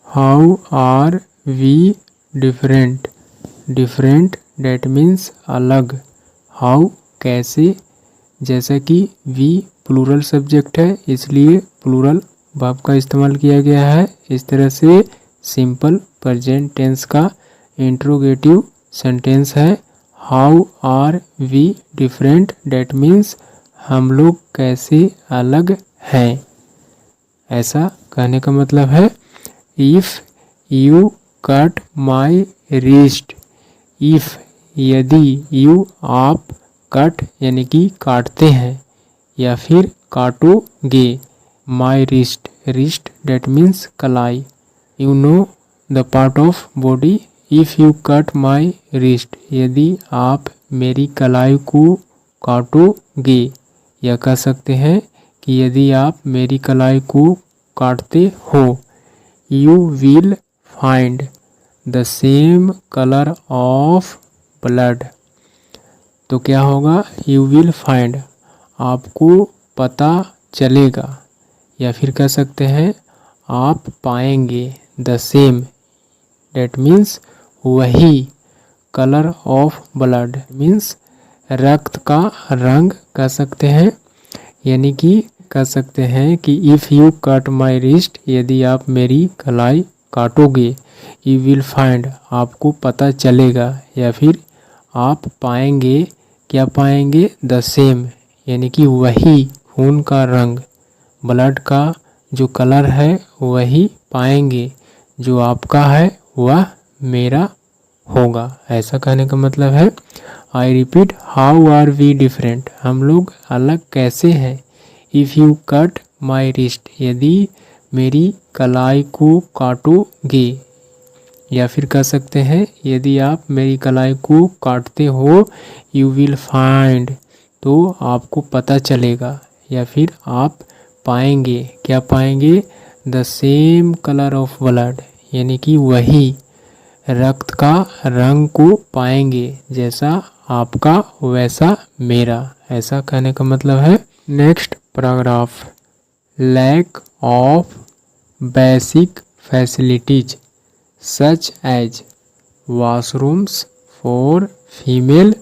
How are we different. Different that means अलग। How कैसे, जैसा कि वी प्लूरल सब्जेक्ट है इसलिए प्लूरल वर्ब का इस्तेमाल किया गया है। इस तरह से सिंपल प्रेजेंट टेंस का इंट्रोगेटिव सेंटेंस है how are we different, that means हम लोग कैसे अलग हैं। ऐसा कहने का मतलब है if you cut my wrist. If यदि, यू आप, कट यानी कि काटते हैं या फिर काटोगे, my wrist, wrist that means कलाई। You know the part of body. If you cut my wrist, यदि आप मेरी कलाई को काटोगे, या कह सकते हैं कि यदि आप मेरी कलाई को काटते हो। You will find the same colour of blood. तो क्या होगा, यू विल फाइंड, आपको पता चलेगा, या फिर कह सकते हैं आप पाएंगे, द सेम डेट मीन्स वही, कलर ऑफ ब्लड मीन्स रक्त का रंग कह सकते हैं। यानी कि कह सकते हैं कि if you cut my wrist, यदि आप मेरी कलाई काटोगे, यू विल फाइंड, आपको पता चलेगा, या फिर आप पाएंगे, क्या पाएंगे, द सेम यानी कि वही खून का रंग, ब्लड का जो कलर है वही पाएंगे, जो आपका है वह मेरा होगा। ऐसा कहने का मतलब है I repeat, how are we different, हम लोग अलग कैसे हैं। If you cut my wrist, यदि मेरी कलाई को काटोगे, या फिर कह सकते हैं यदि आप मेरी कलाई को काटते हो, यू विल फाइंड, तो आपको पता चलेगा, या फिर आप पाएंगे, क्या पाएंगे, the same colour of blood यानी कि वही रक्त का रंग को पाएंगे, जैसा आपका वैसा मेरा। ऐसा कहने का मतलब है। Next paragraph, lack of basic facilities such as washrooms for female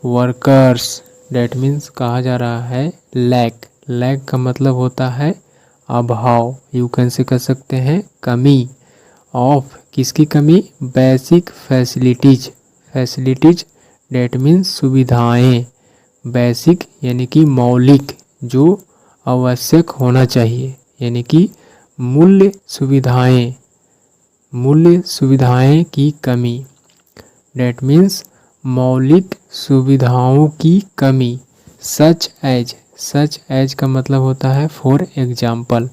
workers, that means कहा जा रहा है लैक। लैक का मतलब होता है अभाव, यू कैन से कह सकते हैं कमी, ऑफ किसकी कमी, basic facilities. Facilities that means सुविधाएं, बेसिक यानी कि मौलिक, जो आवश्यक होना चाहिए, यानी कि मूल्य सुविधाएं, मूल्य सुविधाएं की कमी, डेट मीन्स मौलिक सुविधाओं की कमी। सच एज, सच एज का मतलब होता है फॉर एग्जाम्पल,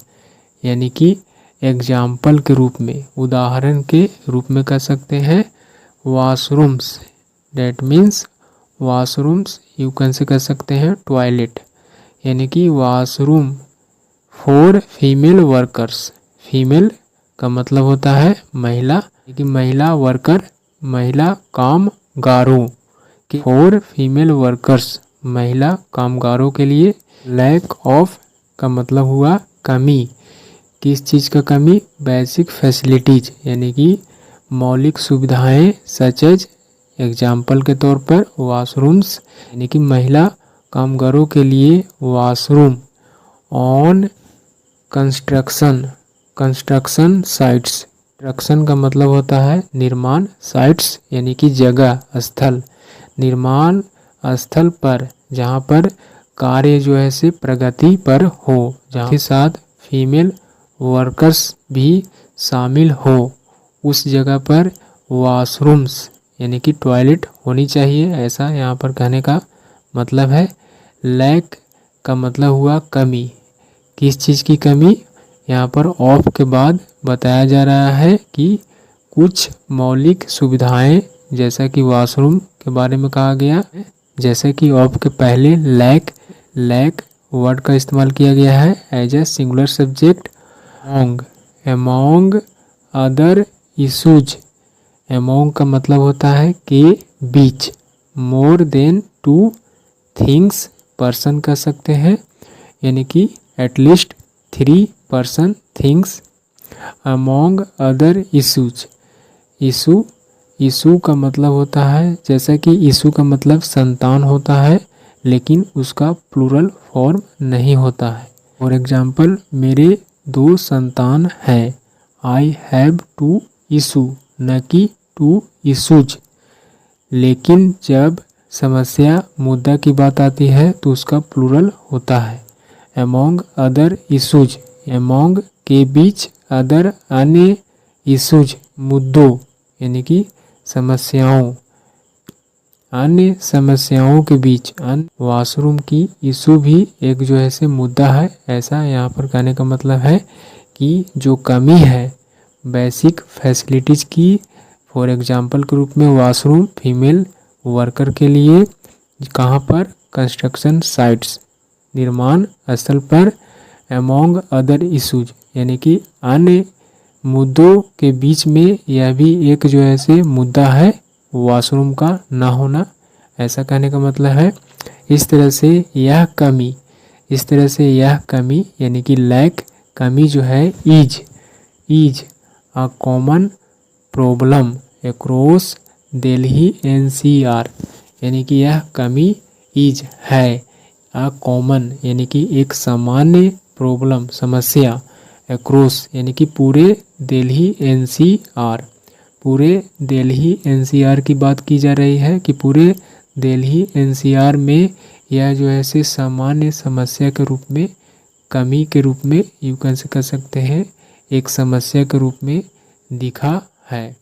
यानी कि एग्जाम्पल के रूप में, उदाहरण के रूप में कह सकते हैं। Washrooms that means washrooms, you can say कह सकते हैं टॉयलेट, यानी कि washroom for female workers. Female का मतलब होता है महिला, कि महिला वर्कर, महिला कामगारों के, फॉर फीमेल वर्कर्स महिला कामगारों के लिए। लैक ऑफ का मतलब हुआ कमी, किस चीज़ का कमी, बेसिक फैसिलिटीज यानी कि मौलिक सुविधाएं, सच एज एग्जाम्पल के तौर पर वाशरूम्स यानी कि महिला कामगारों के लिए washroom, on construction, construction sites, construction का मतलब होता है निर्माण, साइट्स यानी कि जगह, स्थल, निर्माण स्थल पर, जहाँ पर कार्य जो है से प्रगति पर हो, जहाँ के साथ फीमेल वर्कर्स भी शामिल हो, उस जगह पर वॉशरूम्स यानी कि टॉयलेट होनी चाहिए। ऐसा यहाँ पर कहने का मतलब है। लैक का मतलब हुआ कमी, किस चीज़ की कमी, यहाँ पर ऑफ के बाद बताया जा रहा है कि कुछ मौलिक सुविधाएं, जैसा कि वॉशरूम के बारे में कहा गया, जैसे कि ऑफ के पहले लैक, लैक वर्ड का इस्तेमाल किया गया है as a singular subject. Among, among other issues, among का मतलब होता है के बीच, more than two things person कह सकते हैं, यानी कि at least 3 person things, among other issues, issue का मतलब होता है, जैसा कि इशू का मतलब संतान होता है लेकिन उसका प्लूरल फॉर्म नहीं होता है। फॉर एग्जाम्पल, मेरे 2 संतान हैं। आई हैव 2 इशू, न कि 2 इशूज। लेकिन जब समस्या मुद्दा की बात आती है तो उसका प्लूरल होता है। अमोंग अदर इशूज, अमोंग के बीच, अदर अन्य, इशूज मुद्दों यानी कि समस्याओं, अन्य समस्याओं के बीच। वॉशरूम की इशू भी एक जो है से मुद्दा है। ऐसा यहाँ पर कहने का मतलब है कि जो कमी है बेसिक फैसिलिटीज़ की, फॉर एग्जांपल के रूप में वॉशरूम फीमेल वर्कर के लिए, कहाँ पर, कंस्ट्रक्शन साइट्स, निर्माण स्थल पर। अमोंग अदर इशूज यानी कि अन्य मुद्दों के बीच में यह भी एक जो है से मुद्दा है, वॉशरूम का ना होना। ऐसा कहने का मतलब है इस तरह से यह कमी यानी कि लैक, कमी जो है is a common problem across Delhi NCR, यानी कि यह कमी इज है, अ कॉमन यानी कि एक सामान्य, प्रॉब्लम समस्या, अक्रॉस यानी कि पूरे दिल्ली एनसीआर, पूरे दिल्ली एनसीआर की बात की जा रही है कि पूरे दिल्ली एनसीआर में यह जो है से सामान्य समस्या के रूप में, कमी के रूप में, यूं कह सकते हैं, एक समस्या के रूप में दिखा है।